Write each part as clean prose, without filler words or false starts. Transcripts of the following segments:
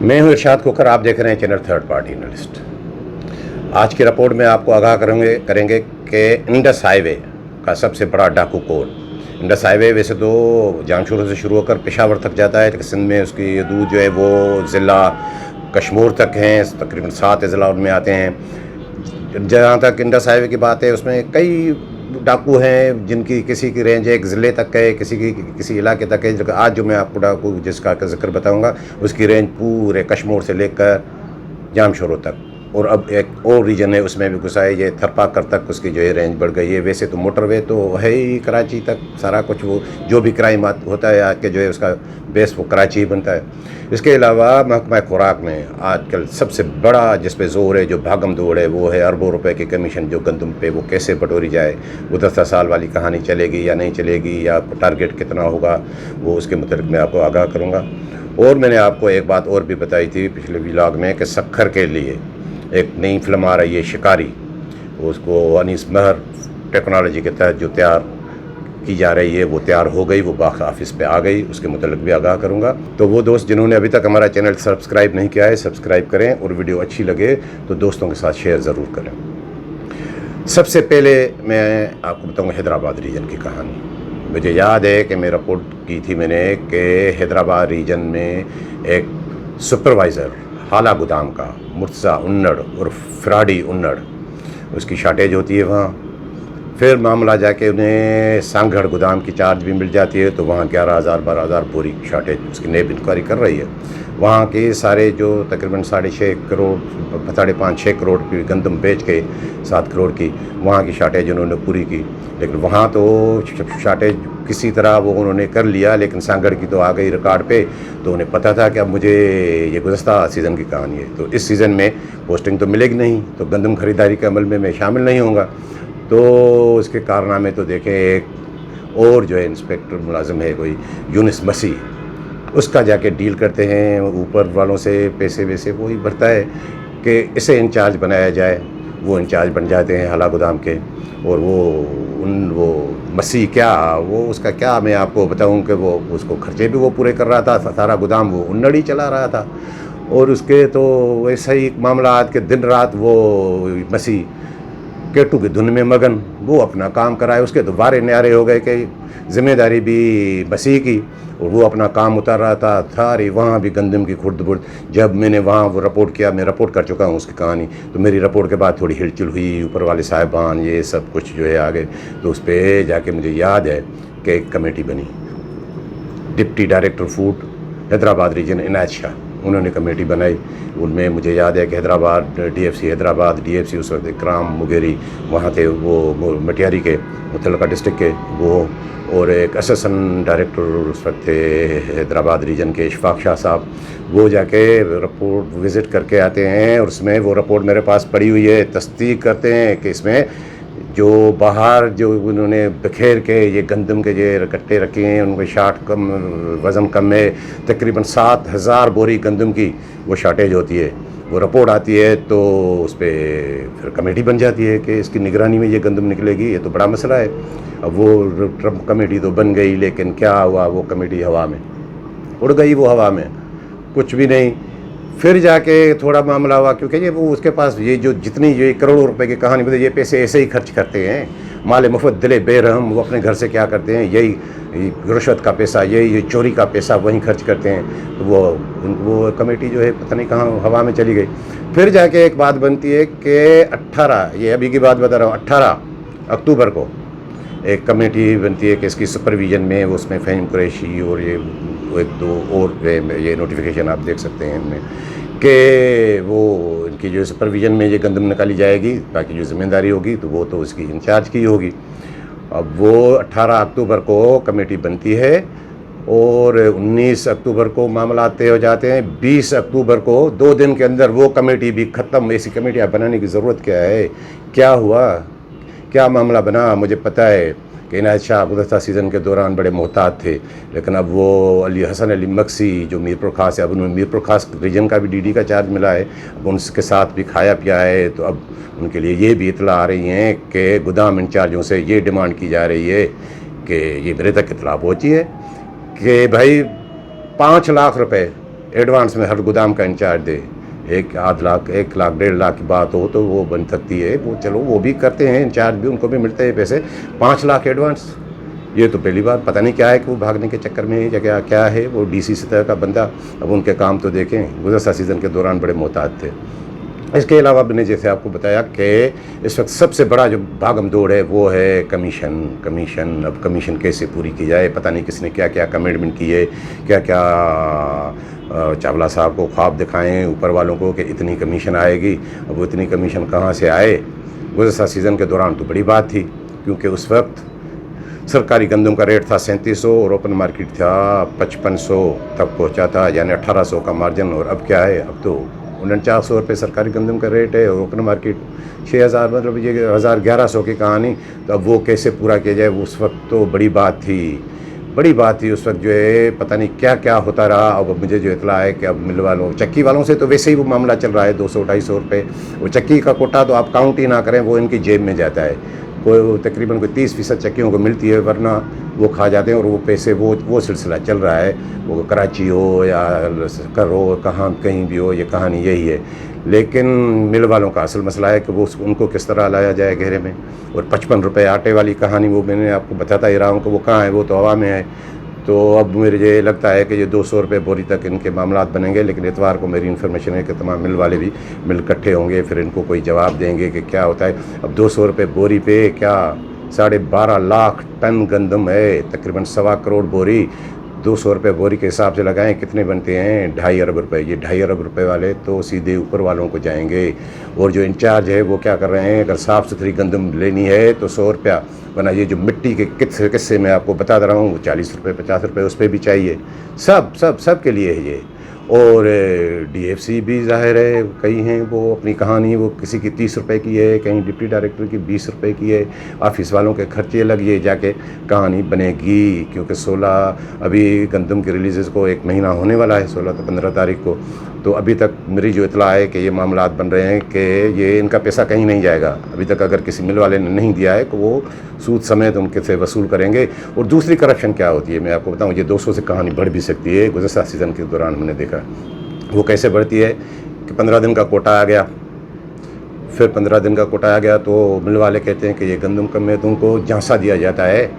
मैं हूं इरशाद खोखर, आप देख रहे हैं चैनल थर्ड पार्टी एनालिस्ट। आज की रिपोर्ट में आपको आगाह करेंगे कि इंडस हाईवे का सबसे बड़ा डाकू कौन। इंडस हाईवे वैसे तो जानशोरों से शुरू होकर पेशावर तक जाता है, लेकिन सिंध में उसकी हदूद जो है वो ज़िला कश्मीर तक हैं, तकरीबन 7 ज़िला उनमें आते हैं। जहाँ तक इंडस हाईवे की बात है, उसमें कई डाकू हैं जिनकी किसी की रेंज एक ज़िले तक है, किसी की किसी इलाके तक है। आज जो मैं आपको डाकू जिसका जिक्र बताऊंगा उसकी रेंज पूरे कश्मीर से लेकर जामशोरों तक, और अब एक और रीजन है उसमें भी घुसा है, ये थरपाकर तक उसकी जो है रेंज बढ़ गई है। वैसे तो मोटरवे तो है ही कराची तक, सारा कुछ वो जो भी क्राइम होता है आके जो है उसका बेस वो कराची ही बनता है। इसके अलावा महकमा खुराक में आजकल सबसे बड़ा जिस पे ज़ोर है, जो भागम दौड़ है, वो है अरबों रुपए की कमीशन जो गंदम पे वो कैसे बटोरी जाए। वो 10 साल वाली कहानी चलेगी या नहीं चलेगी, या टारगेट कितना होगा, वो उसके मतलब मैं आपको आगाह करूँगा। और मैंने आपको एक बात और भी बताई थी पिछले व्लॉग में कि सखर के लिए एक नई फिल्म आ रही है शिकारी, उसको अनीस महर टेक्नोलॉजी के तहत जो तैयार की जा रही है वो तैयार हो गई, वो बॉक्स ऑफिस पे आ गई, उसके मतलब भी आगाह करूँगा। तो वो दोस्त जिन्होंने अभी तक हमारा चैनल सब्सक्राइब नहीं किया है, सब्सक्राइब करें, और वीडियो अच्छी लगे तो दोस्तों के साथ शेयर ज़रूर करें। सबसे पहले मैं आपको बताऊँगा हैदराबाद रीजन की कहानी। मुझे याद है कि मैं रिपोर्ट की थी मैंने कि हैदराबाद रीजन में एक सुपरवाइज़र हाला गोदाम का मुर्तज़ा उन्नड़ और फ्राडी उन्नड़, उसकी शार्टेज होती है वहाँ। फिर मामला जाके उन्हें सांगढ़ गोदाम की चार्ज भी मिल जाती है, तो वहाँ 11,000-12,000 बोरी शार्टेज उसकी नेब इंक्वायरी कर रही है। वहाँ के सारे जो तकरीबन 6.5 करोड़ 5.5-6 करोड़ की गंदम बेच के 7 करोड़ की वहाँ की शार्टेज उन्होंने पूरी की। लेकिन वहाँ तो शार्टेज किसी तरह वो उन्होंने कर लिया, लेकिन सांगढ़ की तो आ गई रिकॉर्ड पे। तो उन्हें पता था कि अब मुझे ये गुज़श्ता सीज़न की कहानी है, तो इस सीज़न में पोस्टिंग तो मिलेगी नहीं, तो गंदम ख़रीदारी के अमल में मैं शामिल नहीं होऊंगा। तो इसके कारनामे तो देखें, एक और जो है इंस्पेक्टर मुलाजिम है कोई यूनुस मसीह, उसका जाके डील करते हैं ऊपर वालों से, पैसे वैसे वही भरता है कि इसे इंचार्ज बनाया जाए। वो इंचार्ज बन जाते हैं हाला गोदाम के, और वो मसीह क्या वो उसका क्या मैं आपको बताऊं कि वो उसको खर्चे भी वो पूरे कर रहा था, सारा गोदाम वो उन्नड़ ही चला रहा था। और उसके तो वैसा ही मामला आज के दिन रात वो मसीह केटू की धुन में मगन, वो अपना काम कराए। उसके तो वारे न्यारे हो गए कि जिम्मेदारी भी मसीह की, और वो अपना काम उतार रहा था। सारी वहाँ भी गंदम की खुर्द बुर्द। जब मैंने वहाँ वो रिपोर्ट किया, मैं रिपोर्ट कर चुका हूँ उसकी कहानी, तो मेरी रिपोर्ट के बाद थोड़ी हिलचुल हुई, ऊपर वाले साहिबान ये सब कुछ जो है आ गए। तो उस पर जाके मुझे याद है कि एक कमेटी बनी, deputy director food Hyderabad region Inayat Shah, उन्होंने कमेटी बनाई। उनमें मुझे याद है कि हैदराबाद डीएफसी उस वक्त इकराम मुगेरी वहाँ थे, वो मटियारी के मुतल्लिका डिस्ट्रिक्ट के वो, और एक असिस्टेंट डायरेक्टर उस वक्त थे हैदराबाद रीजन के इशफाक शाह साहब। वो जाके रिपोर्ट विज़िट करके आते हैं, और उसमें वो रिपोर्ट मेरे पास पड़ी हुई है, तस्दीक करते हैं कि इसमें जो बाहर जो उन्होंने बखेर के ये गंदम के ये कट्टे रखे हैं, उनके शार्ट कम वज़न कम है, तकरीबन 7,000 बोरी गंदम की वो शार्टेज होती है। वो रिपोर्ट आती है तो उस पर फिर कमेटी बन जाती है कि इसकी निगरानी में ये गंदम निकलेगी, ये तो बड़ा मसला है। अब वो ट्रम्प कमेटी तो बन गई, लेकिन क्या हुआ, वो कमेटी हवा में उड़ गई, वो हवा में कुछ भी नहीं। फिर जाके थोड़ा मामला हुआ, क्योंकि ये वो उसके पास ये जो जितनी ये करोड़ों रुपए की कहानी बताई, ये पैसे ऐसे ही खर्च करते हैं, माले मुफ्त दिले बेरहम। वो अपने घर से क्या करते हैं, यही रिश्वत का पैसा, यही चोरी का पैसा वहीं खर्च करते हैं। तो वो कमेटी जो है पता नहीं कहाँ हवा में चली गई। फिर जाके एक बात बनती है कि 18, ये अभी की बात बता रहा हूँ, 18 अक्टूबर को एक कमेटी बनती है कि इसकी सुपरविज़न में वो उसमें फ़हीम कुरैशी और ये एक दो और ये नोटिफिकेशन आप देख सकते हैं इनमें कि वो इनकी जो सुपरविज़न में ये गंदम निकाली जाएगी, बाकी जो ज़िम्मेदारी होगी तो वो तो उसकी इंचार्ज की होगी। अब वो 18 अक्टूबर को कमेटी बनती है, और 19 अक्टूबर को मामला तय हो जाते हैं। 20 अक्टूबर को 2 दिन के अंदर वो कमेटी भी ख़त्म। ऐसी कमेटियाँ बनाने की ज़रूरत क्या है, क्या हुआ, क्या मामला बना। मुझे पता है कि इनायत शाह गुज़श्ता सीज़न के दौरान बड़े मोहतात थे, लेकिन अब वो हसन अली मक्सी जो मीरपुर खास है, अब उन्हें मीरपुर खास रीजन का भी डीडी का चार्ज मिला है, अब उनके साथ भी खाया पिया है। तो अब उनके लिए ये भी इतला आ रही हैं कि गोदाम इंचार्जों से ये डिमांड की जा रही है कि ये मेरे तक इतला पहुँची है कि भाई 5 लाख रुपए एडवांस में हर गोदाम का इंचार्ज दे, 1-8 लाख 1 लाख 1.5 लाख की बात हो तो वो बन सकती है, वो चलो वो भी करते हैं, इंचार्ज भी उनको भी मिलते हैं पैसे, 5 लाख एडवांस। ये तो पहली बार, पता नहीं क्या है कि वो भागने के चक्कर में या क्या है, वो डीसी सतह का बंदा। अब उनके काम तो देखें, गुज़श्ता सीज़न के दौरान बड़े मोहतात थे। इसके अलावा मैंने जैसे आपको बताया कि इस वक्त सबसे बड़ा जो भागम दौड़ है वो है कमीशन। अब कमीशन कैसे पूरी की जाए, पता नहीं किसने क्या क्या कमिटमेंट किए, क्या क्या चावला साहब को ख्वाब दिखाएं ऊपर वालों को कि इतनी कमीशन आएगी। अब वो इतनी कमीशन कहाँ से आए? गुज़श्ता सीज़न के दौरान तो बड़ी बात थी, क्योंकि उस वक्त सरकारी गंदम का रेट था 3700 और ओपन मार्केट था 5500 तक पहुंचा था, यानी 1800 का मार्जिन। और अब क्या है, अब तो 4900 रुपये सरकारी गंदम का रेट है और ओपन मार्केट 6000, मतलब ये 1100 की कहानी। तो अब वो कैसे पूरा किया जाए, उस वक्त तो बड़ी बात थी उस वक्त जो है, पता नहीं क्या क्या होता रहा। अब मुझे जो इतला है कि अब मिल वालों चक्की वालों से तो वैसे ही वो मामला चल रहा है 200-250 रुपये। वो चक्की का कोटा तो आप काउंट ही ना करें, वो इनकी जेब में जाता है। कोई तकरीबन कोई 30% चक्कियों को मिलती है, वरना वो खा जाते हैं। और वो पैसे वो सिलसिला चल रहा है, वो कराची हो या कर हो, कहाँ कहीं भी हो, ये कहानी यही है। लेकिन मिल वालों का असल मसला है कि वो उनको किस तरह लाया जाए घेरे में। और 55 रुपये आटे वाली कहानी वो मैंने आपको बताता ही रहा हूँ कि वो कहाँ है, वो तो हवा में है। तो अब मुझे ये लगता है कि ये 200 रुपये बोरी तक इनके मामलात बनेंगे। लेकिन इतवार को मेरी इन्फॉर्मेशन है कि तमाम मिल वाले भी मिल इकट्ठे होंगे, फिर इनको कोई जवाब देंगे कि क्या होता है। अब 200 रुपये बोरी पे क्या 12.5 लाख टन गंदम है, तकरीबन 1.25 करोड़ बोरी। 200 रुपये बोरी के हिसाब से लगाएं कितने बनते हैं, 2.5 अरब रुपये। ये 2.5 अरब रुपये वाले तो सीधे ऊपर वालों को जाएंगे। और जो इंचार्ज है वो क्या कर रहे हैं, अगर साफ़ सुथरी गंदम लेनी है तो 100 रुपया, वरना ये जो मिट्टी के किस्से मैं आपको बता रहा हूँ, वो 40 रुपये 50 रुपये उस पर भी चाहिए। सब के लिए है ये। और DFC भी ज़ाहिर है, कई हैं वो अपनी कहानी, वो किसी की 30 रुपये की है, कहीं डिप्टी डायरेक्टर की 20 रुपये की है। ऑफिस वालों के खर्चे अलग, ये जाके कहानी बनेगी। क्योंकि 16 अभी गंदम के रिलीज़ को 1 महीना होने वाला है, 16 से 15 तारीख को। तो अभी तक मेरी जो इतला है कि ये मामलात बन रहे हैं कि ये इनका पैसा कहीं नहीं जाएगा। अभी तक अगर किसी मिल वाले ने नहीं दिया है तो वो सूद समेत उनके से वसूल करेंगे। और दूसरी करप्शन क्या होती है मैं आपको बताऊं, ये 200 से कहानी बढ़ भी सकती है। गुज़श्ता सीज़न के दौरान मैंने देखा वो कैसे बढ़ती है कि 15 दिन का कोटा आ गया, फिर 15 दिन का कोटा आ गया तो मिल वाले कहते हैं कि ये गंदम कम है, तो उनको झांसा दिया जाता है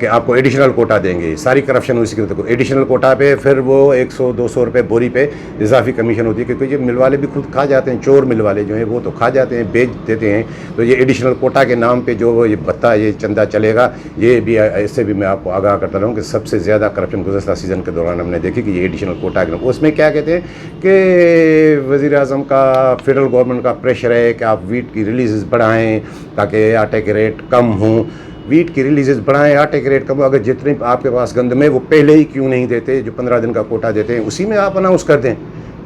कि आपको एडिशनल कोटा देंगे। सारी करप्शन उसी के देखो, एडिशनल कोटा पे फिर वो 100-200 रुपये बोरी पे इजाफी कमीशन होती है। क्योंकि ये मिल वाले भी खुद खा जाते हैं, चोर मिल वाले जो हैं वो तो खा जाते हैं, बेच देते हैं। तो ये एडिशनल कोटा के नाम पे जो ये भत्ता, ये चंदा चलेगा, ये भी इससे भी मैं आपको आगाह करता रहूँ कि सबसे ज़्यादा करप्शन गुज़श्ता सीज़न के दौरान हमने देखी कि ये एडिशनल कोटा के नाम। उसमें क्या कहते हैं कि वज़ीर-ए-आज़म का, फेडरल गवर्नमेंट का प्रेशर है कि आप वीट की रिलीज़ बढ़ाएँ ताकि आटे के रेट कम हों। वीट की रिलीज़ बढ़ाएं, आटे के रेट कम। अगर जितने आपके पास गंदम है वो पहले ही क्यों नहीं देते, जो 15 दिन का कोटा देते हैं उसी में आप अनाउंस कर दें।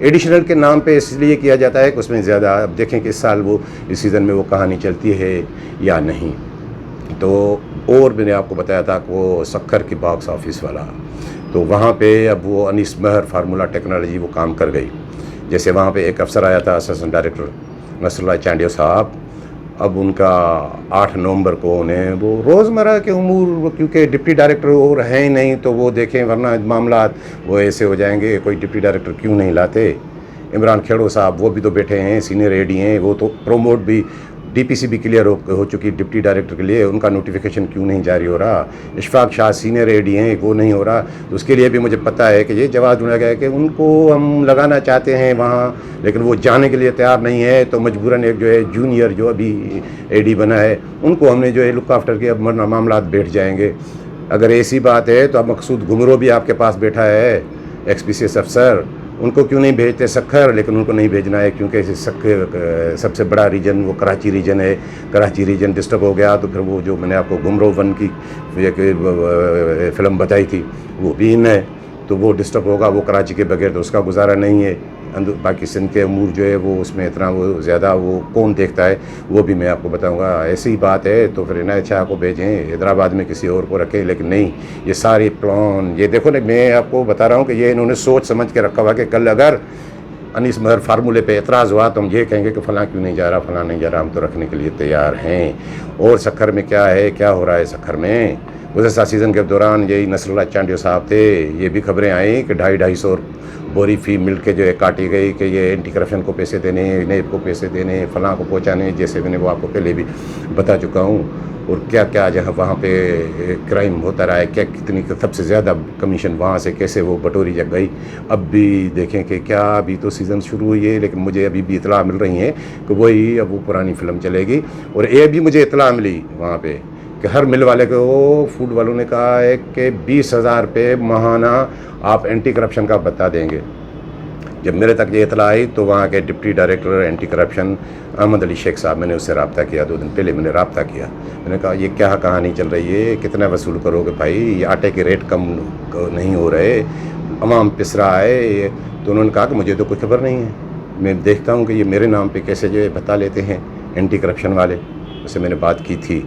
एडिशनल के नाम पे इसलिए किया जाता है कि उसमें ज़्यादा, अब देखें कि इस साल वो इस सीज़न में वो कहानी चलती है या नहीं। तो और मैंने आपको बताया था कि वो सक्खर की बॉक्स ऑफिस वाला, तो वहाँ पे अब वो अनीस महर फार्मूला टेक्नोलॉजी वो काम कर गई। जैसे वहाँ पे एक अफसर आया था, असिस्टेंट डायरेक्टर नसरुल्लाह चांडियो साहब। अब उनका 8 नवंबर को उन्हें वो रोज़मर्रा के उमूर, क्योंकि डिप्टी डायरेक्टर और हैं ही नहीं तो वो देखें, वरना मामलात वो ऐसे हो जाएंगे। कोई डिप्टी डायरेक्टर क्यों नहीं लाते। इमरान खेड़ो साहब वो भी तो बैठे हैं, सीनियर एडी हैं, वो तो प्रोमोट भी, DPC भी क्लियर हो चुकी डिप्टी डायरेक्टर के लिए, उनका नोटिफिकेशन क्यों नहीं जारी हो रहा। इशफाक शाह सीनियर एडी हैं, वो नहीं हो रहा। तो उसके लिए भी मुझे पता है कि ये जवाब ढूंढा गया है कि उनको हम लगाना चाहते हैं वहाँ, लेकिन वो जाने के लिए तैयार नहीं है। तो मजबूरन एक जो है जूनियर जो अभी एडी बना है उनको हमने जो है लुक आफ्टर के अब मामला बैठ जाएंगे। अगर ऐसी बात है तो अब मकसूद घुमरो भी आपके पास बैठा है, XPCS अफसर, उनको क्यों नहीं भेजते सक्खर। लेकिन उनको नहीं भेजना है क्योंकि सक्खर सबसे बड़ा रीजन वो कराची रीजन है। कराची रीजन डिस्टर्ब हो गया तो फिर वो जो मैंने आपको घुमरो 1 की एक फिल्म बताई थी वो भी इन है, तो वो डिस्टर्ब होगा। वो कराची के बगैर तो उसका गुजारा नहीं है। बाकी सिंध के अमूर जो है वो उसमें इतना वो ज़्यादा वो कौन देखता है, वो भी मैं आपको बताऊंगा। ऐसी ही बात है तो फिर इनायत शाह को भेजें, हैदराबाद में किसी और को रखें। लेकिन नहीं, ये सारी प्लान, ये देखो ना, मैं आपको बता रहा हूँ कि ये इन्होंने सोच समझ के रखा हुआ कि कल अगर अनीस महर फार्मूले पे एतराज़ हुआ तो हम ये कहेंगे कि फ़लाँ क्यों नहीं जा रहा, फ़लाँ नहीं जा रहा, हम तो रखने के लिए तैयार हैं। और सक्खर में क्या है, क्या हो रहा है सक्खर में। गुज़श्ता सीज़न के दौरान यही नसरुल्लाह चांडियो साहब थे, ये भी खबरें आई कि 250-250 बोरी फी मिल के जो है काटी गई कि ये एंटी करप्शन को पैसे देने, नेब को पैसे देने, फलां को पहुंचाने, जैसे मैंने वो आपको पहले भी बता चुका हूँ। और क्या क्या जहाँ वहाँ पे क्राइम होता रहा है, क्या कितनी सबसे ज़्यादा कमीशन वहाँ से कैसे वो बटोरी जग गई। अब भी देखें कि क्या, अभी तो सीज़न शुरू हुई है लेकिन मुझे अभी भी इतला मिल रही है कि वही अब वो पुरानी फिल्म चलेगी। और ये भी मुझे इतला मिली वहाँ पे कि हर मिल वाले को फूड वालों ने कहा है कि 20,000 रुपये माहाना आप एंटी करप्शन का बता देंगे। जब मेरे तक ये इतला आई तो वहाँ के deputy director anti corruption Ahmed Ali Shaikh साहब, मैंने उससे रब्ता किया, 2 दिन पहले मैंने रब्ता किया। मैंने कहा ये क्या कहानी चल रही है, कितना वसूल करोगे भाई, ये आटे के रेट कम नहीं हो रहे, अवाम पिस रहा है ये। तो उन्होंने कहा कि मुझे तो कोई खबर नहीं है, मैं देखता हूँ कि ये मेरे नाम पे कैसे जो है बता लेते हैं एंटी करप्शन वाले। उससे मैंने बात की थी।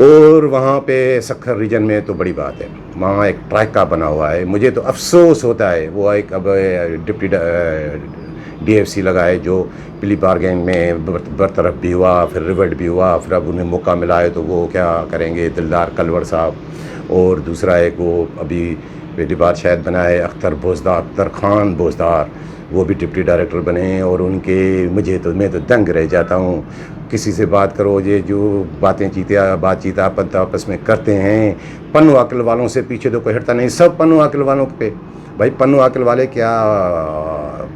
और वहाँ पे सक्खर रीजन में तो बड़ी बात है, वहाँ एक ट्रैका बना हुआ है। मुझे तो अफसोस होता है, वो एक अब डिप्टी DFC लगा है जो पिली बारगेन में बरतरफ भी हुआ, फिर रिवर्ट भी हुआ, फिर अब उन्हें मौका मिला है तो वो क्या करेंगे, दिलदार कलवर साहब। और दूसरा एक वो अभी पहली बार शायद बना है अख्तर खान बोजदार, वो भी डिप्टी डायरेक्टर बने। और उनके मैं तो दंग रह जाता हूँ। किसी से बात करो, ये जो बातचीत आपस में करते हैं, पन्नू अकल वालों से पीछे तो कोई हटता नहीं, सब पन्नू अकल वालों पे। भाई पन्नू अकल वाले क्या,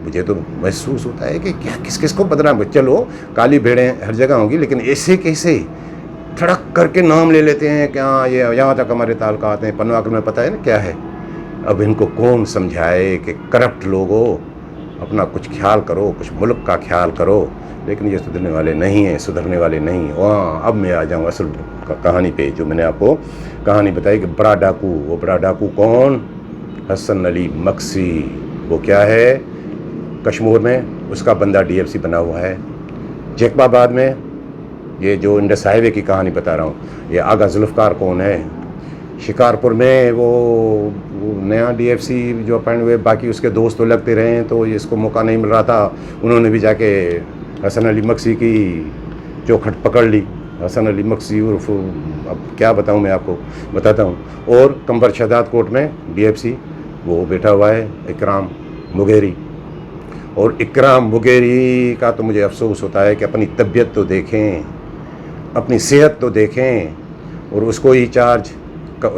मुझे तो महसूस होता है कि क्या किस किस को बदनाम। चलो काली भेड़ें हर जगह होंगी, लेकिन ऐसे कैसे ठड़क करके नाम ले लेते हैं क्या, ये यहाँ तक हमारे ताल्लुकात हैं। पन्नू अकल में पता है ना क्या है। अब इनको कौन समझाए कि करप्ट लोगो अपना कुछ ख्याल करो, कुछ मुल्क का ख्याल करो। लेकिन ये सुधरने वाले नहीं हैं, सुधरने वाले नहीं। वहाँ अब मैं आ जाऊँ असल कहानी पे, जो मैंने आपको कहानी बताई कि बड़ा डाकू। वो बड़ा डाकू कौन? हसन अली मक्सी। वो क्या है, कश्मीर में उसका बंदा DFC बना हुआ है। जैकबाबाद में ये जो इंडस हाईवे की कहानी बता रहा हूँ, ये आगा जुल्फ़कार कौन है। शिकारपुर में वो नया DFC जो अपॉइंट हुए, बाकी उसके दोस्त तो लगते रहे हैं, तो इसको मौका नहीं मिल रहा था। उन्होंने भी जाके हसन अली मक्सी की चौखट पकड़ ली। हसन अली मक्सी उर्फ, अब क्या बताऊं, मैं आपको बताता हूं। और कंबर शहदाद कोर्ट में DFC वो बैठा हुआ है इकराम मुगेरी। और इकराम मुगेरी का तो मुझे अफसोस होता है कि अपनी तबीयत तो देखें, अपनी सेहत तो देखें। और उसको ही चार्ज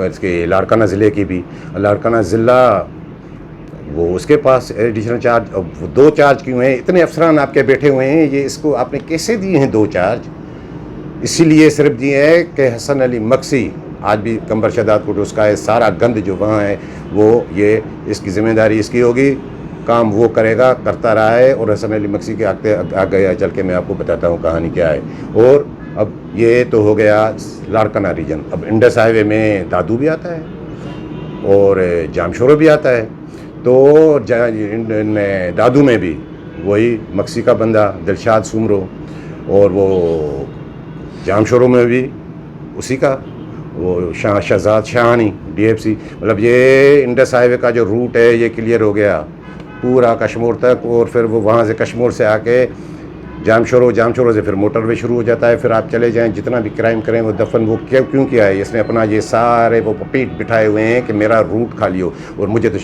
इसके लाड़काना ज़िले की भी, लाड़काना ज़िला वो उसके पास एडिशनल चार्ज। अब 2 चार्ज क्यों हैं? इतने अफसरान आपके बैठे हुए हैं, ये इसको आपने कैसे दिए हैं 2 चार्ज? इसीलिए सिर्फ दिए हैं कि हसन अली मक्सी आज भी कंबर शहदाद कोर्ट उसका है, सारा गंद जो वहाँ है वो ये इसकी ज़िम्मेदारी इसकी होगी, काम वो करेगा, करता रहा है। और हसन अली मक्सी के आगे चल के मैं आपको बताता हूँ कहानी क्या है। और अब ये तो हो गया लाड़काना रीजन। अब इंडस हाईवे में दादू भी आता है और जामशोरो भी आता है। तो दादू में भी वही मक्सी का बंदा दिलशाद सुमरो, और वो जामशोरो में भी उसी का वो शहजाद शाहानी DFC। मतलब ये इंडस हाईवे का जो रूट है ये क्लियर हो गया पूरा कश्मीर तक। और फिर वो वहाँ से कश्मीर से आके जामशोरो से फिर मोटरवे शुरू हो जाता है। फिर आप चले जाएं, जितना भी क्राइम करें वो दफन वो क्यों किया है, इसने अपना ये सारे वो पीठ बिठाए हुए हैं कि मेरा रूट खाली हो। और मुझे तो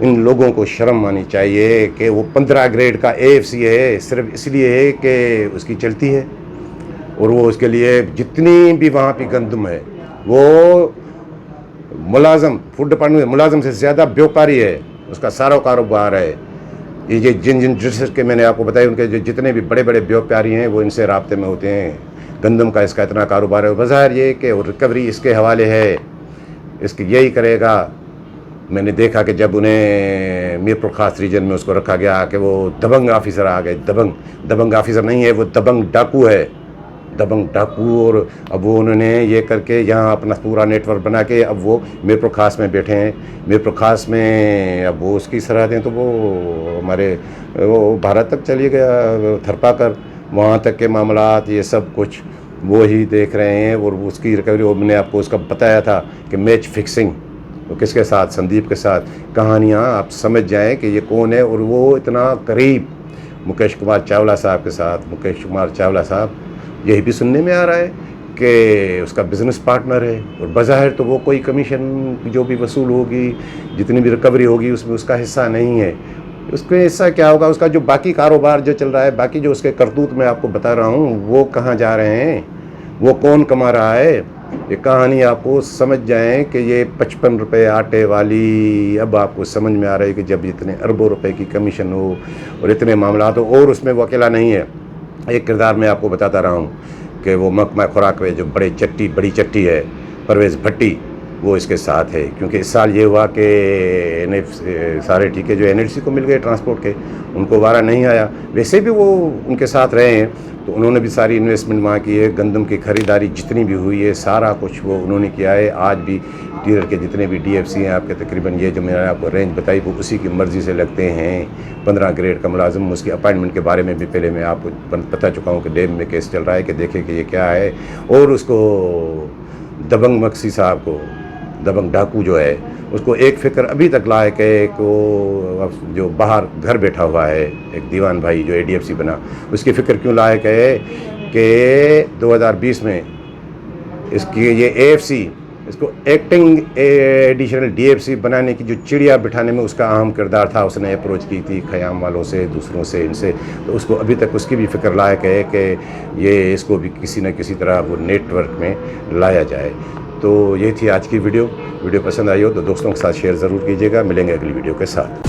इन लोगों को शर्म आनी चाहिए कि वो 15 ग्रेड का AFC है, सिर्फ इसलिए है कि उसकी चलती है। और वो उसके लिए जितनी भी वहाँ पे गंदम है, वो मुलाजम फूड डिपार्टमेंट मुलाजम से ज़्यादा व्यापारी है, उसका सारा कारोबार है। ये जिन ड्रेसेस के मैंने आपको बताया, उनके जो जितने भी बड़े बड़े व्यापारी हैं वो इनसे राब्ते में होते हैं। गंदम का इसका इतना कारोबार है। बाज़ार ये कि रिकवरी इसके हवाले है, इसकी यही करेगा। मैंने देखा कि जब उन्हें मीरपुर खास रीजन में उसको रखा गया कि वो दबंग ऑफिसर आ गए। दबंग ऑफिसर नहीं है, वो दबंग डाकू है, दबंग डाकू। और अब वो उन्होंने ये करके यहाँ अपना पूरा नेटवर्क बना के अब वो मीरपुर खास में बैठे हैं। मीरपुर खास में अब वो उसकी सरहदें तो वो हमारे वो भारत तक चली गया, थरपाकर वहाँ तक के मामलात ये सब कुछ वो ही देख रहे हैं। और उसकी रिकवरी, वो मैंने आपको उसका बताया था कि मैच फिक्सिंग, वो किसके साथ, संदीप के साथ। कहानियाँ आप समझ जाएं कि ये कौन है। और वो इतना करीब मुकेश कुमार चावला साहब के साथ, मुकेश कुमार चावला साहब, यही भी सुनने में आ रहा है कि उसका बिज़नेस पार्टनर है, और बज़ाहिर तो वो कोई कमीशन जो भी वसूल होगी, जितनी भी रिकवरी होगी, उसमें उसका हिस्सा नहीं है। उसके हिस्सा क्या होगा? उसका जो बाकी कारोबार जो चल रहा है, बाकी जो उसके करतूत मैं आपको बता रहा हूँ, वो कहाँ जा रहे हैं, वो कौन कमा रहा है, ये कहानी आपको समझ जाएं कि ये 55 रुपये आटे वाली अब आपको समझ में आ रहा है कि जब इतने अरबों रुपए की कमीशन हो और इतने मामला हो, और उसमें वो अकेला नहीं है। एक किरदार मैं आपको बताता रहा हूँ कि वो महकमा खुराक में जो बड़ी चट्टी है परवेज़ भट्टी, वो इसके साथ है। क्योंकि इस साल ये हुआ कि सारे ठीके जो NLC को मिल गए ट्रांसपोर्ट के, उनको वारा नहीं आया। वैसे भी वो उनके साथ रहे हैं, तो उन्होंने भी सारी इन्वेस्टमेंट वहाँ की है। गंदम की ख़रीदारी जितनी भी हुई है, सारा कुछ वो उन्होंने किया है। आज भी डीलर के जितने भी DFC हैं आपके, तकरीबन ये जो मैंने आपको रेंज बताई, वो उसी की मर्ज़ी से लगते हैं। 15 ग्रेड का मुलाजिम, उसकी अपॉइंटमेंट के बारे में भी पहले मैं आपको बता चुका हूँ कि डैम में केस चल रहा है कि देखें कि ये क्या है। और उसको दबंग मक्सी साहब को, दबंग डाकू जो है, उसको एक फ़िक्र अभी तक लायक है कि वो जो बाहर घर बैठा हुआ है, एक दीवान भाई जो ADFC बना, उसकी फ़िक्र क्यों लायक है कि 2020 में इसकी ये AFC इसको एक्टिंग एडिशनल DFC बनाने की जो चिड़िया बिठाने में उसका अहम किरदार था। उसने अप्रोच की थी ख़याम वालों से, दूसरों से, इनसे, तो उसको अभी तक उसकी भी फ़िक्र लायक है कि ये इसको भी किसी न किसी तरह वो नेटवर्क में लाया जाए। तो ये थी आज की वीडियो पसंद आई हो तो दोस्तों के साथ शेयर ज़रूर कीजिएगा। मिलेंगे अगली वीडियो के साथ।